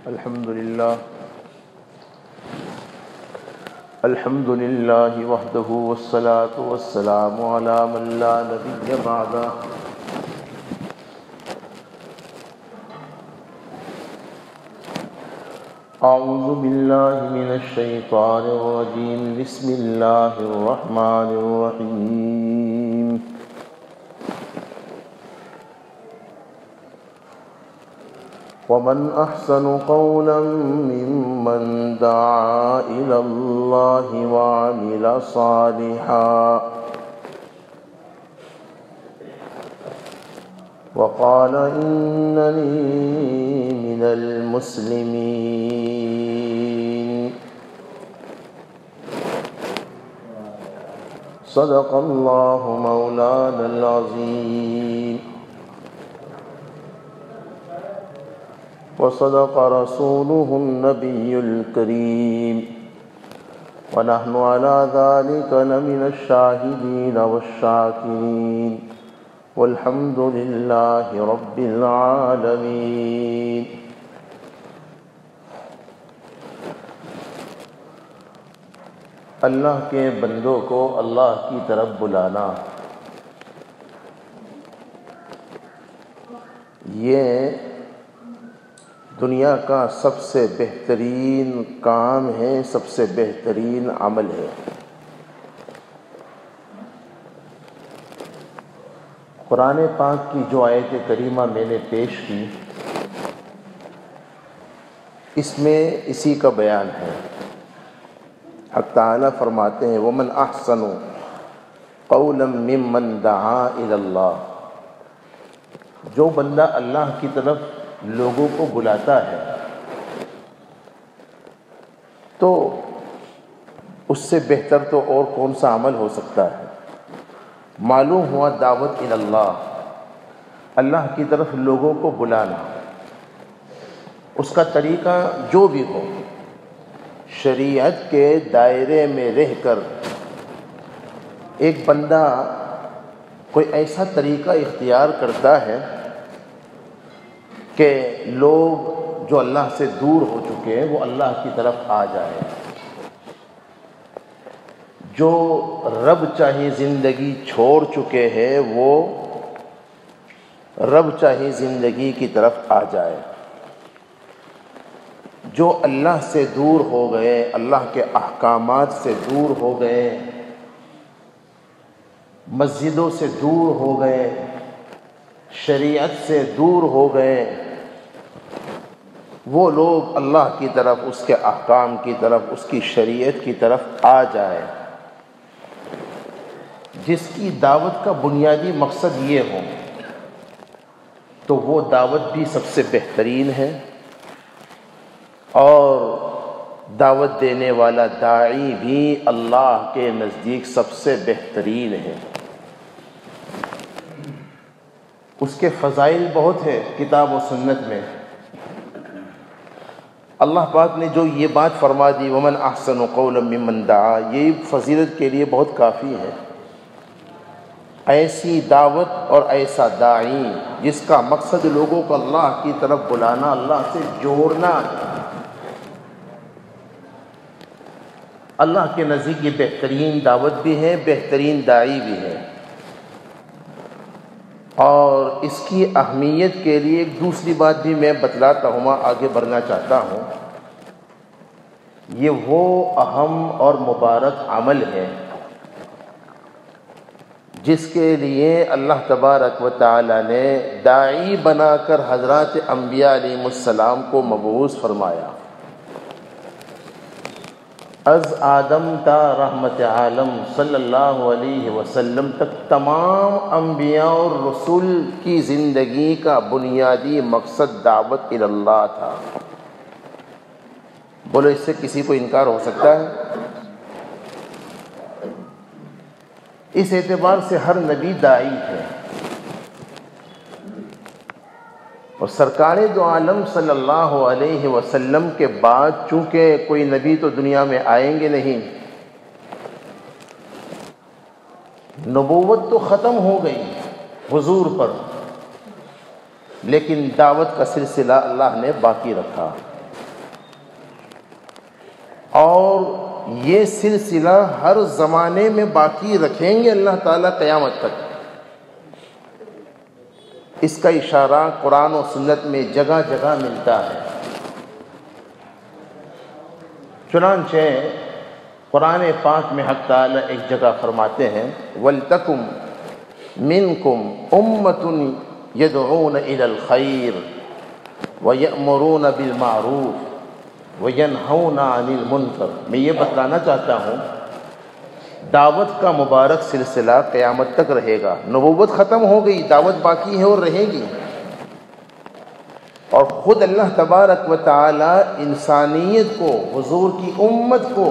الحمد للہ وحدہ والصلاة والسلام علی من لا نبی بعدہ اعوذ باللہ من الشیطان الرجیم بسم اللہ الرحمن الرحیم ومن احسن قولا ممن دعا الى اللہ وعمل صالحا وقال اننی من المسلمین صدق اللہ مولانا العظیم وصدق رسوله النبي الكريم ونحن على ذلك لمن الشاهدين والشاكرين والحمد لله رب العالمين. اللہ کے بندوں کو اللہ کی طرف بلانا، یہ دنیا کا سب سے بہترین کام ہے، سب سے بہترین عمل ہے. قرآن پاک کی جو آیت کریمہ میں نے پیش کی، اس میں اسی کا بیان ہے. حق تعالیٰ فرماتے ہیں وَمَنْ أَحْسَنُ قَوْلًا مِّمَّنْ دَعَا إِلَى اللَّهِ، جو بندہ اللہ کی طرف لوگوں کو بلاتا ہے تو اس سے بہتر تو اور کون سا عمل ہو سکتا ہے. معلوم ہوا دعوت الی اللہ، اللہ کی طرف لوگوں کو بلانا، اس کا طریقہ جو بھی ہو، شریعت کے دائرے میں رہ کر ایک بندہ کوئی ایسا طریقہ اختیار کرتا ہے کہ لوگ جو اللہ سے دور ہو چکے ہیں وہ اللہ کی طرف آ جائیں، جو رب چاہی زندگی چھوڑ چکے ہیں وہ رب چاہی زندگی کی طرف آ جائے، جو اللہ سے دور ہو گئے، اللہ کے احکامات سے دور ہو گئے، مسجدوں سے دور ہو گئے، شریعت سے دور ہو گئے، وہ لوگ اللہ کی طرف، اس کے احکام کی طرف، اس کی شریعت کی طرف آ جائے. جس کی دعوت کا بنیادی مقصد یہ ہو تو وہ دعوت بھی سب سے بہترین ہے، اور دعوت دینے والا داعی بھی اللہ کے نزدیک سب سے بہترین ہے. اس کے فضائل بہت ہیں کتاب و سنت میں. اللہ پاک نے جو یہ بات فرما دی وَمَنْ أَحْسَنُ قَوْلًا مِّمَّنْ دَعَا، یہ فضیلت کے لیے بہت کافی ہے. ایسی دعوت اور ایسا داعی جس کا مقصد لوگوں کو اللہ کی طرف بلانا، اللہ سے جوڑنا، اللہ کے نزدیک یہ بہترین دعوت بھی ہے، بہترین داعی بھی ہے. اور اس کی اہمیت کے لیے ایک دوسری بات بھی میں بتلاتا ہوں، آگے بڑھنا چاہتا ہوں. یہ وہ اہم اور مبارک عمل ہے جس کے لیے اللہ تبارک و تعالی نے داعی بنا کر حضرات انبیاء علیہ السلام کو مبعوث فرمایا. از آدم تا رحمت عالم صلی اللہ علیہ وسلم تک تمام انبیاء اور رسول کی زندگی کا بنیادی مقصد دعوت الی اللہ تھا. بولو اس سے کسی کو انکار ہو سکتا ہے؟ اس اعتبار سے ہر نبی داعی ہے، اور سرکار دو عالم صلی اللہ علیہ وسلم کے بعد چونکہ کوئی نبی تو دنیا میں آئیں گے نہیں، نبوت تو ختم ہو گئی حضور پر، لیکن دعوت کا سلسلہ اللہ نے باقی رکھا، اور یہ سلسلہ ہر زمانے میں باقی رکھیں گے اللہ تعالیٰ قیامت تک۔ اس کا اشارہ قرآن و سنت میں جگہ جگہ ملتا ہے۔ چنانچہ قرآن پاک میں حق تعالیٰ ایک جگہ فرماتے ہیں وَلْتَكُمْ مِنْكُمْ أُمَّةٌ يَدْعُونَ إِلَى الْخَيْرِ وَيَأْمُرُونَ بِالْمَعْرُوفِ وَيَنْهَوْنَ عَنِ الْمُنْكَرِ۔ میں یہ بتلانا چاہتا ہوں دعوت کا مبارک سلسلہ قیامت تک رہے گا۔ نبوت ختم ہو گئی، دعوت باقی ہے اور رہے گی، اور خود اللہ تبارک و تعالی انسانیت کو، حضور کی امت کو،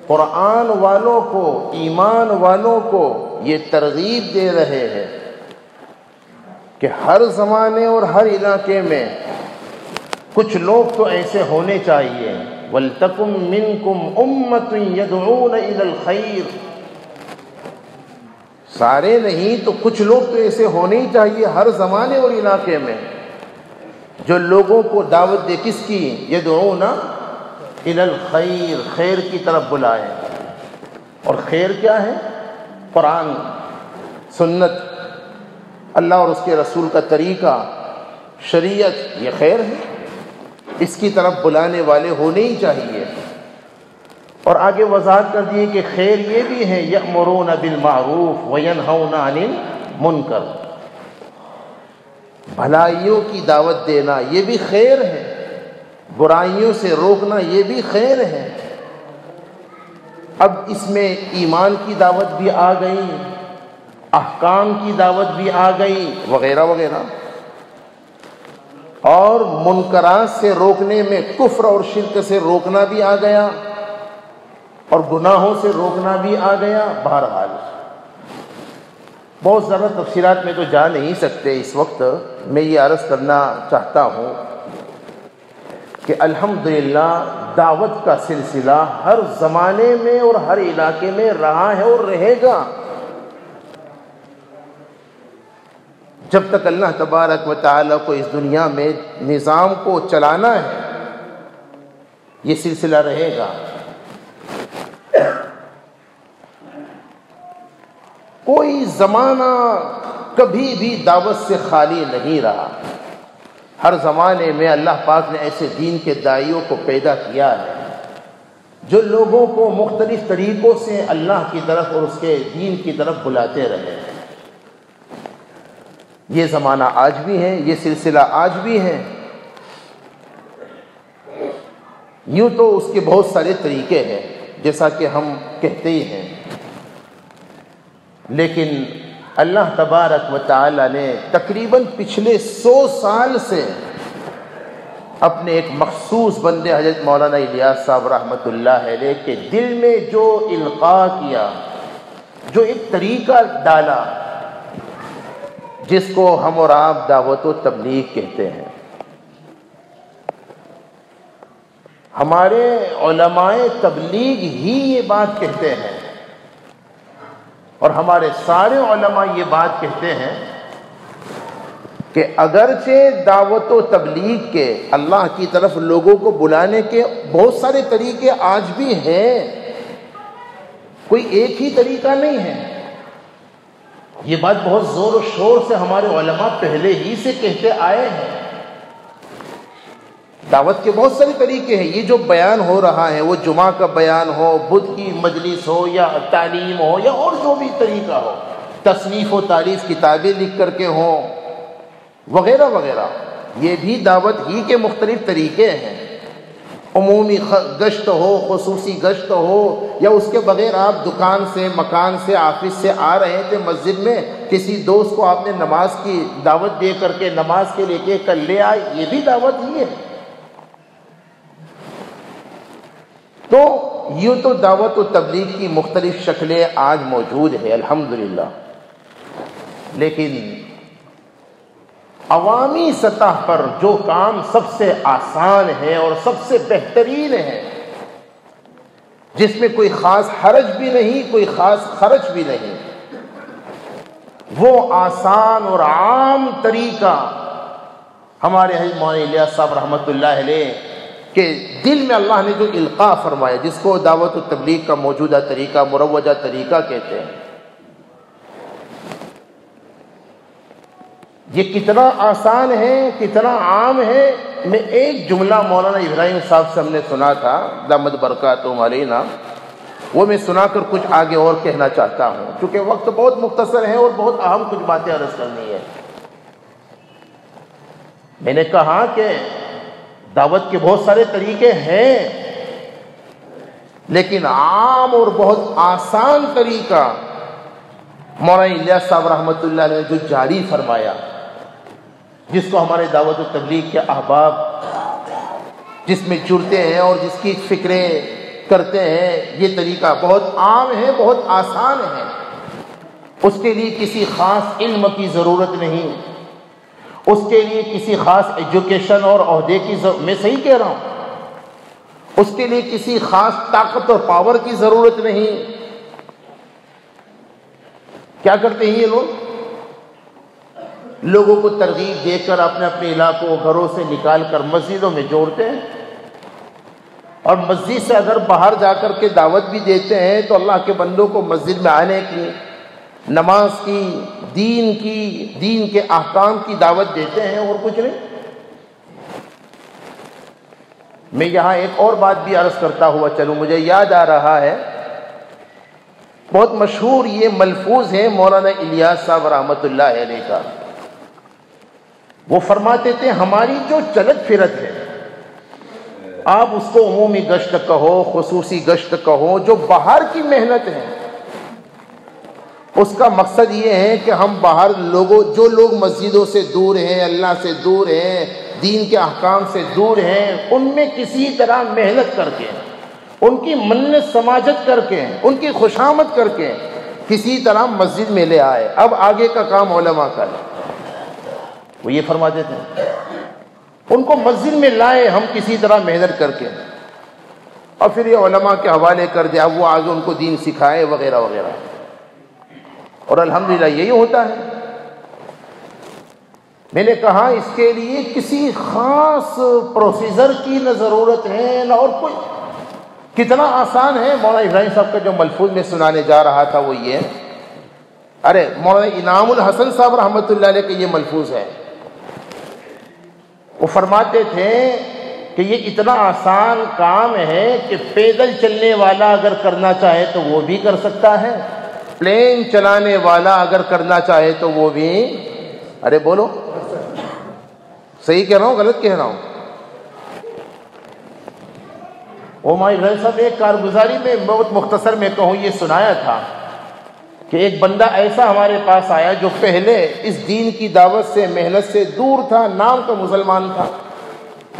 قرآن والوں کو، ایمان والوں کو یہ ترغیب دے رہے ہیں کہ ہر زمانے اور ہر علاقے میں کچھ لوگ تو ایسے ہونے چاہیے، وَلْتَكُمْ مِنْكُمْ أُمَّةٌ يَدْعُونَ إِلَى الْخَيْرِ، سارے نہیں تو کچھ لوگ تو ایسے ہونے ہی چاہیے ہر زمانے اور علاقے میں جو لوگوں کو دعوت دے، کس کی؟ يَدْعُونَ إِلَى الْخَيْرِ، خیر کی طرف بلائیں۔ اور خیر کیا ہے؟ قرآن، سنت، اللہ اور اس کے رسول کا طریقہ، شریعت، یہ خیر ہے، اس کی طرف بلانے والے ہونے ہی چاہیے۔ اور آگے وضاحت کر دیے کہ خیر یہ بھی ہے یأمرون بالمعروف وینہون عن المنکر، بھلائیوں کی دعوت دینا یہ بھی خیر ہے، برائیوں سے روکنا یہ بھی خیر ہے۔ اب اس میں ایمان کی دعوت بھی آ گئی، احکام کی دعوت بھی آ گئی، وغیرہ وغیرہ، اور منکرات سے روکنے میں کفر اور شرک سے روکنا بھی آ گیا، اور گناہوں سے روکنا بھی آ گیا۔ بہرحال بہت زیادہ تفصیلات میں تو جا نہیں سکتے اس وقت، میں یہ عرض کرنا چاہتا ہوں کہ الحمدللہ دعوت کا سلسلہ ہر زمانے میں اور ہر علاقے میں رہا ہے اور رہے گا۔ جب تک اللہ تبارک و تعالیٰ کو اس دنیا میں نظام کو چلانا ہے یہ سلسلہ رہے گا۔ کوئی زمانہ کبھی بھی دعوت سے خالی نہیں رہا، ہر زمانے میں اللہ پاک نے ایسے دین کے داعیوں کو پیدا کیا ہے جو لوگوں کو مختلف طریقوں سے اللہ کی طرف اور اس کے دین کی طرف بلاتے رہے۔ یہ زمانہ آج بھی ہے، یہ سلسلہ آج بھی ہے۔ یوں تو اس کے بہت سارے طریقے ہیں جیسا کہ ہم کہتے ہی ہیں، لیکن اللہ تبارک و تعالی نے تقریباً پچھلے 100 سال سے اپنے ایک مخصوص بندے حضرت مولانا الیاس صاحب رحمۃ اللہ علیہ کے دل میں جو القاء کیا، جو ایک طریقہ ڈالا جس کو ہم اور آپ دعوت و تبلیغ کہتے ہیں۔ ہمارے علماء تبلیغ ہی یہ بات کہتے ہیں، اور ہمارے سارے علماء یہ بات کہتے ہیں کہ اگرچہ دعوت و تبلیغ کے، اللہ کی طرف لوگوں کو بلانے کے بہت سارے طریقے آج بھی ہیں، کوئی ایک ہی طریقہ نہیں ہے۔ یہ بات بہت زور و شور سے ہمارے علماء پہلے ہی سے کہتے آئے ہیں۔ دعوت کے بہت سارے طریقے ہیں، یہ جو بیان ہو رہا ہے وہ جمعہ کا بیان ہو، بدھ کی مجلس ہو، یا تعلیم ہو، یا اور جو بھی طریقہ ہو، تصنیف و تعریف کتابیں لکھ کر کے ہوں، وغیرہ وغیرہ، یہ بھی دعوت ہی کے مختلف طریقے ہیں۔ عمومی گشت ہو، خصوصی گشت ہو، یا اس کے بغیر آپ دکان سے، مکان سے، آفس سے آ رہے تھے مسجد میں، کسی دوست کو آپ نے نماز کی دعوت دے کر کے نماز کے لے کے کل لے آئے، یہ بھی دعوت ہی ہے۔ تو یوں تو دعوت و تبلیغ کی مختلف شکلیں آج موجود ہیں الحمدللہ، لیکن عوامی سطح پر جو کام سب سے آسان ہے اور سب سے بہترین ہے، جس میں کوئی خاص حرج بھی نہیں، کوئی خاص خرچ بھی نہیں، وہ آسان اور عام طریقہ ہمارے حضرت مولانا الیاس صاحب رحمۃ اللہ علیہ کے دل میں اللہ نے جو القاء فرمایا، جس کو دعوت و تبلیغ کا موجودہ طریقہ، مروجہ طریقہ کہتے ہیں، یہ کتنا آسان ہے، کتنا عام ہے۔ میں ایک جملہ مولانا ابراہیم صاحب سے ہم نے سنا تھا دامت برکاتہم علینا، وہ میں سنا کر کچھ آگے اور کہنا چاہتا ہوں، چونکہ وقت بہت مختصر ہے اور بہت اہم کچھ باتیں عرض کرنی ہے۔ میں نے کہا کہ دعوت کے بہت سارے طریقے ہیں، لیکن عام اور بہت آسان طریقہ مولانا الیاس صاحب رحمۃ اللہ علیہ نے جو جاری فرمایا، جس کو ہمارے دعوت و تبلیغ کے احباب جس میں جڑتے ہیں اور جس کی فکریں کرتے ہیں، یہ طریقہ بہت عام ہے، بہت آسان ہے۔ اس کے لیے کسی خاص علم کی ضرورت نہیں، اس کے لیے کسی خاص ایجوکیشن اور عہدے کی میں صحیح کہہ رہا ہوں، اس کے لیے کسی خاص طاقت اور پاور کی ضرورت نہیں۔ کیا کرتے ہیں یہ لوگ؟ لوگوں کو ترغیب دے کر اپنے اپنے علاقوں گھروں سے نکال کر مسجدوں میں جوڑتے ہیں، اور مسجد سے اگر باہر جا کر کے دعوت بھی دیتے ہیں تو اللہ کے بندوں کو مسجد میں آنے کی، نماز کی، دین کے احکام کی دعوت دیتے ہیں، اور کچھ نہیں۔ میں یہاں ایک اور بات بھی عرض کرتا ہوا چلوں، مجھے یاد آ رہا ہے، بہت مشہور یہ ملفوظ ہے مولانا الیاس صاحب رحمۃ اللہ علیہ کا۔ وہ فرماتے تھے ہماری جو چلت پھرت ہے، آپ اس کو عمومی گشت کہو، خصوصی گشت کہو، جو باہر کی محنت ہے، اس کا مقصد یہ ہے کہ ہم باہر جو لوگ مسجدوں سے دور ہیں، اللہ سے دور ہیں، دین کے احکام سے دور ہیں، ان میں کسی طرح محنت کر کے، ان کی منت سماجت کر کے، ان کی خوشامد کر کے کسی طرح مسجد میں لے آئے۔ اب آگے کا کام علماء کا ہے۔ وہ یہ فرماتے تھے ان کو مسجد میں لائے ہم کسی طرح محنت کر کے، اور پھر یہ علماء کے حوالے کر دیا، اب وہ آگے ان کو دین سکھائے وغیرہ وغیرہ، اور الحمدللہ یہی ہوتا ہے۔ میں نے کہا اس کے لیے کسی خاص پروسیجر کی نہ ضرورت ہے نہ اور کوئی، کتنا آسان ہے۔ مولانا ابراہیم صاحب کا جو ملفوظ میں سنانے جا رہا تھا وہ یہ، ارے مولانا انعام الحسن صاحب رحمۃ اللہ علیہ کا یہ ملفوظ ہے، وہ فرماتے تھے کہ یہ اتنا آسان کام ہے کہ پیدل چلنے والا اگر کرنا چاہے تو وہ بھی کر سکتا ہے، پلین چلانے والا اگر کرنا چاہے تو وہ بھی، ارے بولو صحیح کہہ رہا ہوں غلط کہہ رہا ہوں؟ مولانا ابراہیم صاحب ایک کارگزاری میں بہت مختصر میں کہوں یہ سنایا تھا کہ ایک بندہ ایسا ہمارے پاس آیا جو پہلے اس دین کی دعوت سے محنت سے دور تھا، نام کا مسلمان تھا،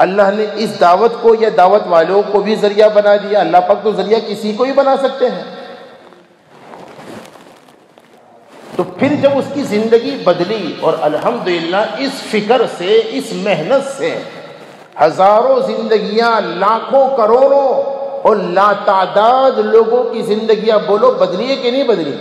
اللہ نے اس دعوت کو یا دعوت والوں کو بھی ذریعہ بنا دیا۔ اللہ پاک تو ذریعہ کسی کو ہی بنا سکتے ہیں۔ تو پھر جب اس کی زندگی بدلی اور الحمدللہ اس فکر سے، اس محنت سے ہزاروں زندگیاں، لاکھوں کروڑوں اور لا تعداد لوگوں کی زندگیاں بولو بدلی ہے کہ نہیں بدلی؟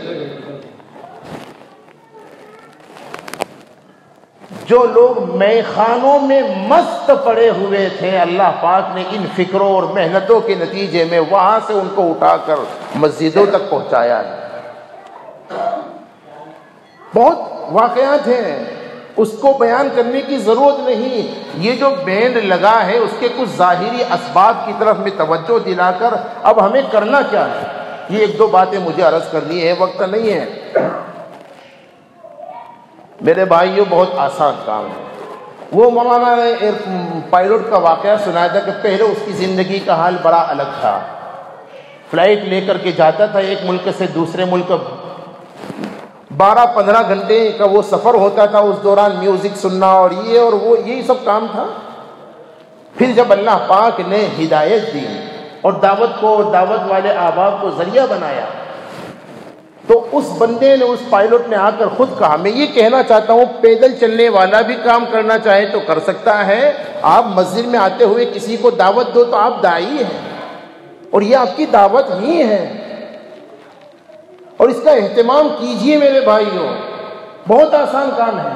جو لوگ میخانوں میں مست پڑے ہوئے تھے، اللہ پاک نے ان فکروں اور محنتوں کے نتیجے میں وہاں سے ان کو اٹھا کر مسجدوں تک پہنچایا ہے۔ بہت واقعات ہیں، اس کو بیان کرنے کی ضرورت نہیں۔ یہ جو بینڈ لگا ہے اس کے کچھ ظاہری اسباب کی طرف میں توجہ دلا کر اب ہمیں کرنا کیا ہے، یہ ایک دو باتیں مجھے عرض کرنی ہے، وقت نہیں ہے۔ میرے بھائیوں بہت آسان کام ہے۔ وہ مولانا نے ایک پائلٹ کا واقعہ سنایا تھا کہ پہلے اس کی زندگی کا حال بڑا الگ تھا، فلائٹ لے کر کے جاتا تھا ایک ملک سے دوسرے ملک، 12-15 گھنٹے کا وہ سفر ہوتا تھا، اس دوران میوزک سننا اور یہ اور وہ، یہی سب کام تھا۔ پھر جب اللہ پاک نے ہدایت دی اور دعوت کو، دعوت والے احباب کو ذریعہ بنایا، تو اس بندے نے، اس پائلٹ نے آ کر خود کہا، میں یہ کہنا چاہتا ہوں پیدل چلنے والا بھی کام کرنا چاہے تو کر سکتا ہے، آپ مسجد میں آتے ہوئے کسی کو دعوت دو تو آپ داعی ہیں، اور یہ آپ کی دعوت ہی ہے، اور اس کا اہتمام کیجئے میرے بھائیوں۔ بہت آسان کام ہے.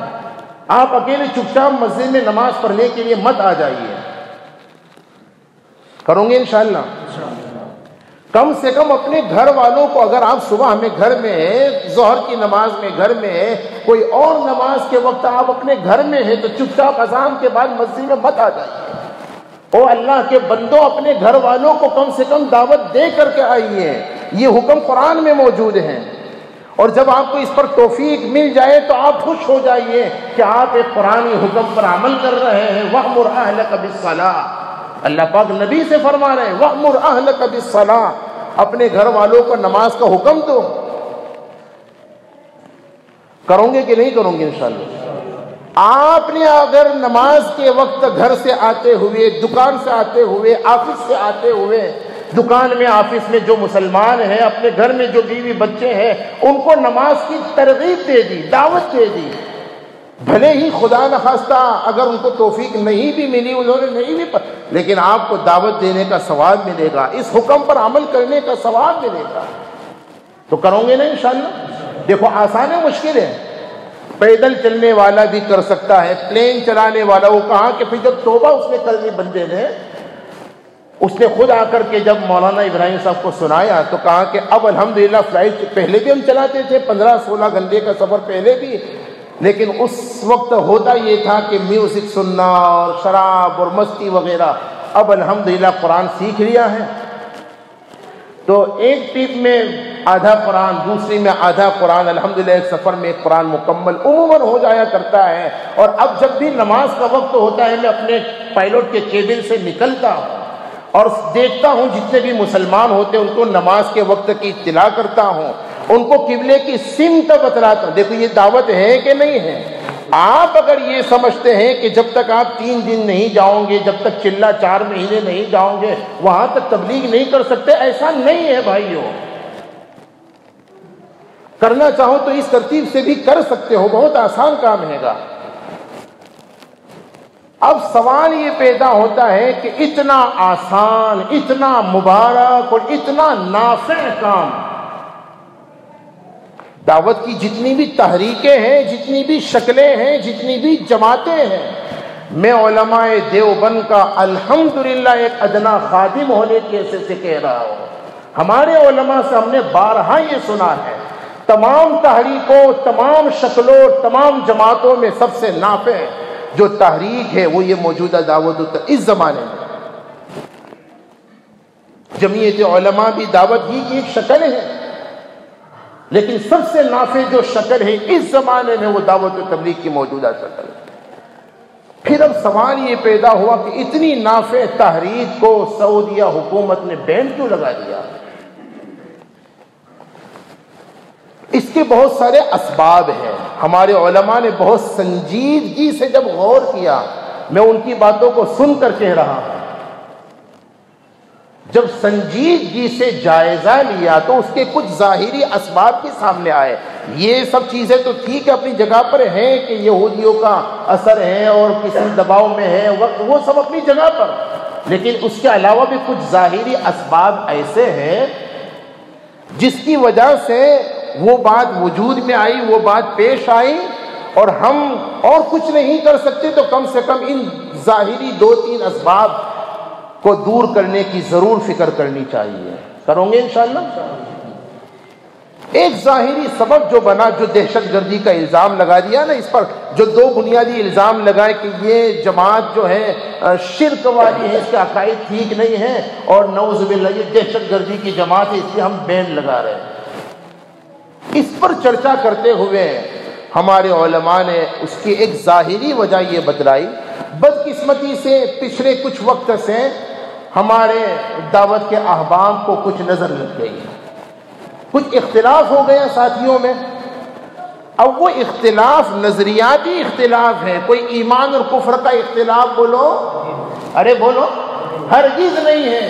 آپ اکیلے چپ چاپ مسجد میں نماز پڑھنے کے لیے مت آ جائیے. کروں گے انشاءاللہ. کم سے کم اپنے گھر والوں کو، اگر آپ صبح میں گھر میں ظہر کی نماز میں گھر میں کوئی اور نماز کے وقت آپ اپنے گھر میں ہیں تو چپ چاپ اذان کے بعد مسجد میں مت آ جائیے. او اللہ کے بندوں، اپنے گھر والوں کو کم سے کم دعوت دے کر کے آئیے. یہ حکم قرآن میں موجود ہے، اور جب آپ کو اس پر توفیق مل جائے تو آپ خوش ہو جائیے کہ آپ ایک قرآنی حکم پر عمل کر رہے ہیں. وَأْمُرْ أَهْلَكَ بِالصَّلَاةِ، اللہ پاک نبی سے فرما رہے ہیں وَأْمُرْ أَهْلَكَ بِالصَّلَاةِ، اپنے گھر والوں کو نماز کا حکم دو. کروں گے کہ نہیں کروں گے انشاءاللہ. آپ نے اگر نماز کے وقت گھر سے آتے ہوئے، دکان سے آتے ہوئے، آفس سے آتے ہوئے، دکان میں آفس میں جو مسلمان ہیں، اپنے گھر میں جو بیوی بچے ہیں، ان کو نماز کی ترغیب دے دی، دعوت دے دی، بھلے ہی خدا نخواستہ اگر ان کو توفیق نہیں بھی ملی، انہوں نے نہیں بھی لیکن آپ کو دعوت دینے کا ثواب ملے گا، اس حکم پر عمل کرنے کا ثواب ملے گا. تو کروں گے نا انشاءاللہ. دیکھو آسان ہے مشکل ہے؟ پیدل چلنے والا بھی کر سکتا ہے، پلین چلانے والا. وہ کہا کہ پھر جب توبہ اس نے کر لی بندے نے، اس نے خود آ کر کے جب مولانا ابراہیم صاحب کو سنایا تو کہا کہ اب الحمدللہ فلائٹ پہلے بھی ہم چلاتے تھے، 15-16 گھنٹے کا سفر پہلے بھی، لیکن اس وقت ہوتا یہ تھا کہ میوزک سننا اور شراب اور مستی وغیرہ. اب الحمدللہ قرآن سیکھ لیا ہے تو ایک ٹرپ میں آدھا قرآن، دوسری میں آدھا قرآن، الحمدللہ ایک سفر میں ایک قرآن مکمل عموماً ہو جایا کرتا ہے. اور اب جب بھی نماز کا وقت ہوتا ہے میں اپنے پائلٹ کے کیبن سے نکلتا ہوں اور دیکھتا ہوں جتنے بھی مسلمان ہوتے ہیں ان کو نماز کے وقت کی اطلاع کرتا ہوں، ان کو قبلے کی سمت بتلاتا ہوں. دیکھو یہ دعوت ہے کہ نہیں ہے؟ آپ اگر یہ سمجھتے ہیں کہ جب تک آپ 3 دن نہیں جاؤں گے، جب تک چلہ 4 مہینے نہیں جاؤں گے وہاں تک تبلیغ نہیں کر سکتے، ایسا نہیں ہے بھائیو. کرنا چاہو تو اس ترتیب سے بھی کر سکتے ہو، بہت آسان کام ہے گا. اب سوال یہ پیدا ہوتا ہے کہ اتنا آسان، اتنا مبارک اور اتنا نافع کام، دعوت کی جتنی بھی تحریکیں ہیں، جتنی بھی شکلیں ہیں، جتنی بھی جماعتیں ہیں، میں علماء دیوبند کا الحمدللہ ایک ادنا خادم ہونے کی حیثیت سے کہہ رہا ہوں. ہمارے علماء سے ہم نے بارہا یہ سنا ہے، تمام تحریکوں، تمام شکلوں، تمام جماعتوں میں سب سے نافع جو تحریک ہے وہ یہ موجودہ دعوت اس زمانے میں. جمعیت علماء بھی دعوت ہی کی ایک شکل ہے، لیکن سب سے نافع جو شکل ہے اس زمانے میں وہ دعوت و تبلیغ کی موجودہ شکل ہے. پھر اب سوال یہ پیدا ہوا کہ اتنی نافع تحریک کو سعودیہ حکومت نے بین کیوں لگا دیا؟ اس کے بہت سارے اسباب ہیں. ہمارے علماء نے بہت سنجیدگی سے جب غور کیا، میں ان کی باتوں کو سن کر کہہ رہا ہوں، جب سنجیدگی سے جائزہ لیا تو اس کے کچھ ظاہری اسباب بھی سامنے آئے. یہ سب چیزیں تو ٹھیک ہے اپنی جگہ پر ہیں کہ یہودیوں کا اثر ہے اور کسی دباؤ میں ہے، وہ سب اپنی جگہ پر، لیکن اس کے علاوہ بھی کچھ ظاہری اسباب ایسے ہیں جس کی وجہ سے وہ بات وجود میں آئی، وہ بات پیش آئی، اور ہم اور کچھ نہیں کر سکتے تو کم سے کم ان ظاہری 2-3 اسباب کو دور کرنے کی ضرور فکر کرنی چاہیے. کروں گے انشاءاللہ. ایک ظاہری سبب جو بنا، جو دہشت گردی کا الزام لگا دیا نا اس پر، جو 2 بنیادی الزام لگائے کہ یہ جماعت جو ہے شرک والی ہے، اس کے عقائد ٹھیک نہیں ہیں، اور نعوذ باللہ یہ دہشت گردی کی جماعت ہے، اس لیے ہم بین لگا رہے ہیں. اس پر چرچا کرتے ہوئے ہمارے علماء نے اس کی ایک ظاہری وجہ یہ بتلائی. بدقسمتی سے پچھلے کچھ وقت سے ہمارے دعوت کے احباب کو کچھ نظر لگ گئی، کچھ اختلاف ہو گیا ساتھیوں میں. اب وہ اختلاف نظریاتی اختلاف ہے، کوئی ایمان اور کفر کا اختلاف بولو، ارے بولو، ہرگز نہیں ہے.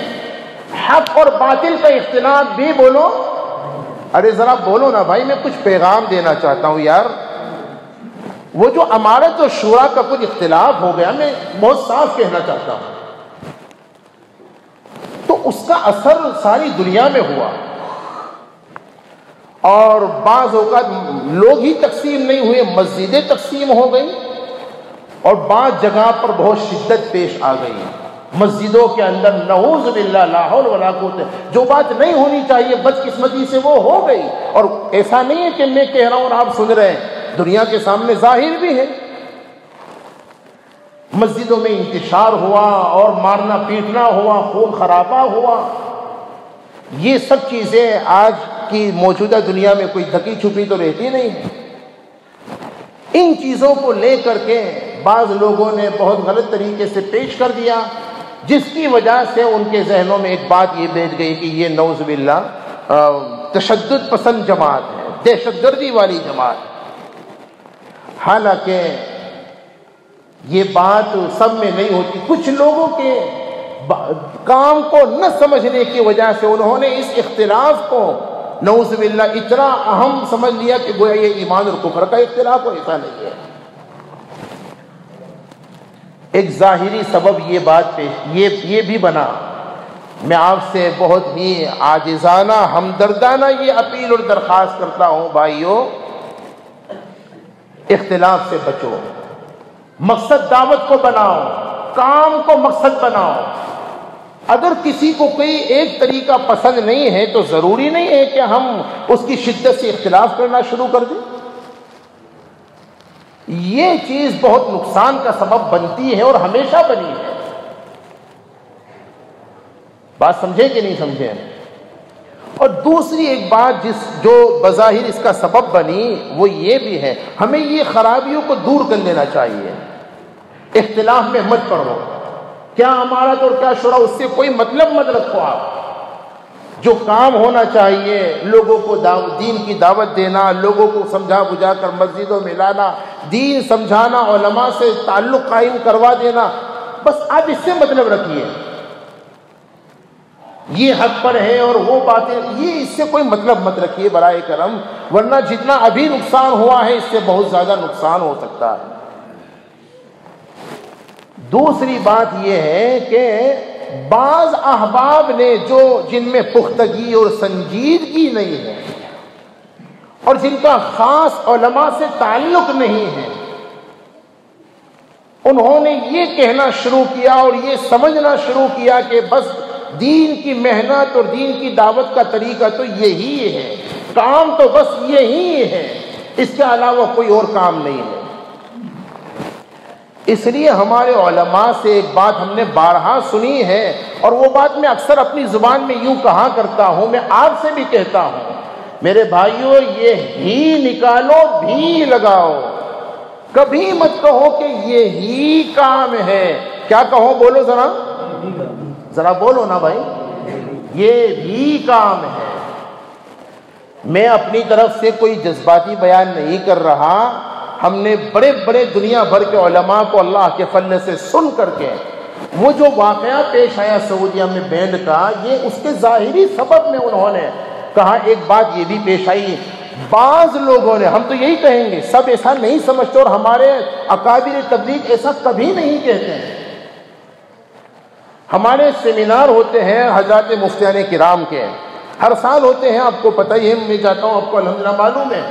حق اور باطل کا اختلاف بھی بولو، ارے ذرا بولو نا بھائی، میں کچھ پیغام دینا چاہتا ہوں یار. وہ جو امارت اور شورا کا کچھ اختلاف ہو گیا، میں بہت صاف کہنا چاہتا ہوں، تو اس کا اثر ساری دنیا میں ہوا، اور بعض اوقات لوگ ہی تقسیم نہیں ہوئے، مسجدیں تقسیم ہو گئی، اور بعض جگہ پر بہت شدت پیش آ گئی، مسجدوں کے اندر نعوذ باللہ لا حول ولا قوت، جو بات نہیں ہونی چاہیے بدقسمتی سے وہ ہو گئی۔ اور ایسا نہیں ہے کہ میں کہہ رہا ہوں اور آپ سن رہے ہیں، دنیا کے سامنے ظاہر بھی ہے، مسجدوں میں انتشار ہوا اور مارنا پیٹنا ہوا، خون خرابہ ہوا۔ یہ سب چیزیں آج کی موجودہ دنیا میں کوئی ڈھکی چھپی تو رہتی نہیں ہے۔ ان چیزوں کو لے کر کے بعض لوگوں نے بہت غلط طریقے سے پیش کر دیا، جس کی وجہ سے ان کے ذہنوں میں ایک بات یہ بیٹھ گئی کہ یہ نعوذ باللہ تشدد پسند جماعت ہے، دہشت گردی والی جماعت ہے۔ حالانکہ یہ بات سب میں نہیں ہوتی، کچھ لوگوں کے کام کو نہ سمجھنے کی وجہ سے انہوں نے اس اختلاف کو نعوذ باللہ اتنا اہم سمجھ لیا کہ گویا یہ ایمان اور کفر کا اختلاف ہو، ایسا نہیں ہے۔ ایک ظاہری سبب یہ بات یہ بھی بنا، میں آپ سے بہت ہی عاجزانہ ہمدردانہ یہ اپیل اور درخواست کرتا ہوں، بھائیو اختلاف سے بچو، مقصد دعوت کو بناؤ، کام کو مقصد بناؤ۔ اگر کسی کو کوئی ایک طریقہ پسند نہیں ہے تو ضروری نہیں ہے کہ ہم اس کی شدت سے اختلاف کرنا شروع کر دیں۔ یہ چیز بہت نقصان کا سبب بنتی ہے اور ہمیشہ بنی ہے۔ بات سمجھے کہ نہیں سمجھے؟ اور دوسری ایک بات جو بظاہر اس کا سبب بنی وہ یہ بھی ہے، ہمیں یہ خرابیوں کو دور کر لینا چاہیے۔ اختلاف میں مت پڑو، کیا امارت اور کیا شورا، اس سے کوئی مطلب مت رکھو۔ آپ جو کام ہونا چاہیے، لوگوں کو دین کی دعوت دینا، لوگوں کو سمجھا بجھا کر مسجدوں میں لانا، دین سمجھانا، علماء سے تعلق قائم کروا دینا، بس آپ اس سے مطلب رکھیے۔ یہ حق پر ہے اور وہ باتیں، یہ اس سے کوئی مطلب مت رکھیے برائے کرم، ورنہ جتنا ابھی نقصان ہوا ہے اس سے بہت زیادہ نقصان ہو سکتا ہے۔ دوسری بات یہ ہے کہ بعض احباب نے جن میں پختگی اور سنجیدگی نہیں ہے اور جن کا خاص علماء سے تعلق نہیں ہے، انہوں نے یہ کہنا شروع کیا اور یہ سمجھنا شروع کیا کہ بس دین کی محنت اور دین کی دعوت کا طریقہ تو یہی ہے، کام تو بس یہی ہے، اس کے علاوہ کوئی اور کام نہیں ہے۔ اس لیے ہمارے علماء سے ایک بات ہم نے بارہا سنی ہے، اور وہ بات میں اکثر اپنی زبان میں یوں کہا کرتا ہوں، میں آپ سے بھی کہتا ہوں، میرے بھائیوں یہ ہی نکالو بھی لگاؤ، کبھی مت کہو کہ یہی کام ہے۔ کیا کہو؟ بولو ذرا بولو نا بھائی، یہ بھی کام ہے۔ میں اپنی طرف سے کوئی جذباتی بیان نہیں کر رہا، ہم نے بڑے بڑے دنیا بھر کے علماء کو اللہ کے فضل سے سن کر کے وہ جو واقعہ پیش آیا سعودیہ میں بینڈ کا، یہ اس کے ظاہری سبب میں انہوں نے کہا۔ ایک بات یہ بھی پیش آئی، بعض لوگوں نے، ہم تو یہی کہیں گے، سب ایسا نہیں سمجھتے اور ہمارے اکابر تبلیغ ایسا کبھی نہیں کہتے ہیں۔ ہمارے سیمینار ہوتے ہیں حضرات مفتیان کرام کے، ہر سال ہوتے ہیں، آپ کو پتہ ہی ہے، میں جاتا ہوں، آپ کو الحمدللہ معلوم ہے۔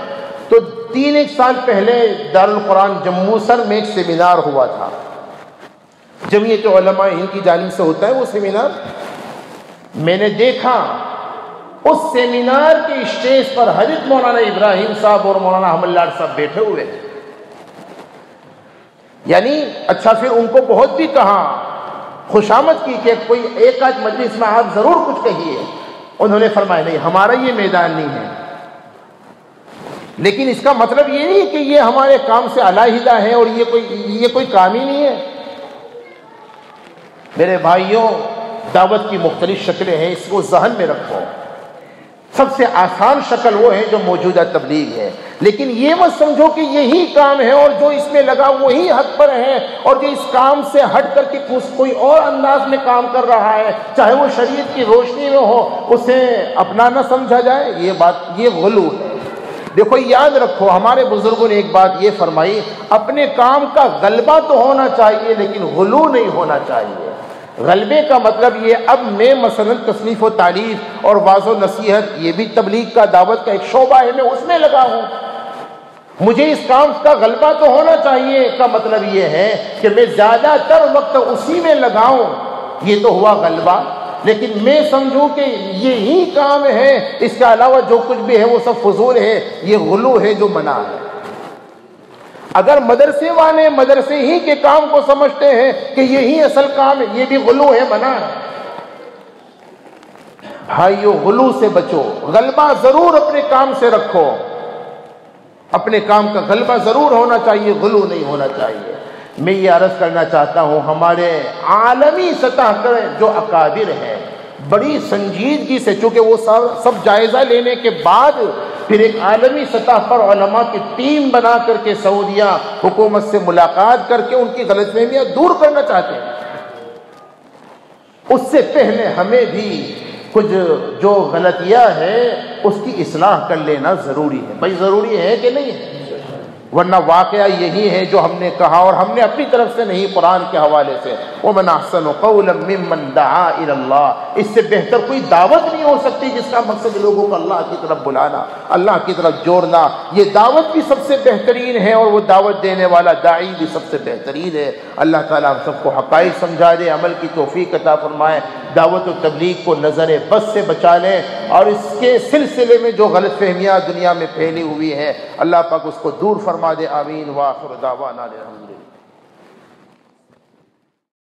تو 3 سال پہلے دارالقرآن جموں سر میں ایک سیمینار ہوا تھا، جمعیت علماء ہند کی جانب سے ہوتا ہے وہ سیمینار۔ میں نے دیکھا اس سیمینار کے اسٹیج پر حضرت مولانا ابراہیم صاحب اور مولانا احمد لاڈ صاحب بیٹھے ہوئے، یعنی اچھا پھر ان کو بہت بھی کہا، خوشامد کی کہ کوئی ایک آدھ مجلس میں آپ ضرور کچھ کہیے۔ انہوں نے فرمایا نہیں، ہمارا یہ میدان نہیں ہے، لیکن اس کا مطلب یہ نہیں کہ یہ ہمارے کام سے علیحدہ ہے اور یہ کوئی کام ہی نہیں ہے۔ میرے بھائیوں، دعوت کی مختلف شکلیں ہیں، اس کو ذہن میں رکھو۔ سب سے آسان شکل وہ ہے جو موجودہ تبلیغ ہے، لیکن یہ مت سمجھو کہ یہی کام ہے اور جو اس میں لگا وہی حق پر ہے، اور جو اس کام سے ہٹ کر کے کوئی اور انداز میں کام کر رہا ہے، چاہے وہ شریعت کی روشنی میں ہو، اسے اپنا نہ سمجھا جائے۔ یہ غلو ہے۔ دیکھو یاد رکھو، ہمارے بزرگوں نے ایک بات یہ فرمائی، اپنے کام کا غلبہ تو ہونا چاہیے لیکن غلو نہیں ہونا چاہیے۔ غلبے کا مطلب یہ اب میں مثلا تصنیف و تعلیف اور واعظ و نصیحت یہ بھی تبلیغ کا دعوت کا ایک شعبہ ہے، میں اس میں لگا ہوں، مجھے اس کام کا غلبہ تو ہونا چاہیے، کا مطلب یہ ہے کہ میں زیادہ تر وقت اسی میں لگاؤں، یہ تو ہوا غلبہ۔ لیکن میں سمجھوں کہ یہی کام ہے، اس کے علاوہ جو کچھ بھی ہے وہ سب فضول ہے، یہ غلو ہے جو منع ہے۔ اگر مدرسے والے مدرسے ہی کے کام کو سمجھتے ہیں کہ یہی اصل کام ہے، یہ بھی غلو ہے، منع ہے۔ بھائیو غلو سے بچو، غلبہ ضرور اپنے کام سے رکھو، اپنے کام کا غلبہ ضرور ہونا چاہیے، غلو نہیں ہونا چاہیے۔ میں یہ عرض کرنا چاہتا ہوں، ہمارے عالمی سطح پر جو اکابر ہیں بڑی سنجیدگی سے، چونکہ وہ سب جائزہ لینے کے بعد پھر ایک عالمی سطح پر علماء کی ٹیم بنا کر کے سعودیہ حکومت سے ملاقات کر کے ان کی غلط فہمیاں دور کرنا چاہتے ہیں۔ اس سے پہلے ہمیں بھی کچھ جو غلطیاں ہیں اس کی اصلاح کر لینا ضروری ہے۔ بھائی ضروری ہے کہ نہیں ہے؟ ورنہ واقعہ یہی ہے جو ہم نے کہا، اور ہم نے اپنی طرف سے نہیں، قرآن کے حوالے سے، وَمَنْ أَحْسَنُ قَوْلًا مِّمَّنْ دَعَا إِلَى اللَّهِ، اس سے بہتر کوئی دعوت نہیں ہو سکتی جس کا مقصد لوگوں کو اللہ کی طرف بلانا، اللہ کی طرف جوڑنا۔ یہ دعوت بھی سب سے بہترین ہے، اور وہ دعوت دینے والا داعی بھی سب سے بہترین ہے۔ اللہ تعالیٰ ہم سب کو حقائق سمجھا دے، عمل کی توفیق عطا فرمائے، دعوت و تبلیغ کو نظر بس سے بچا لیں، اور اس کے سلسلے میں جو غلط فہمیاں دنیا میں پھیلی ہوئی ہیں اللہ پاک اس کو دور فرما دے۔ آمین۔ وآخر دعوانا الحمدللہ۔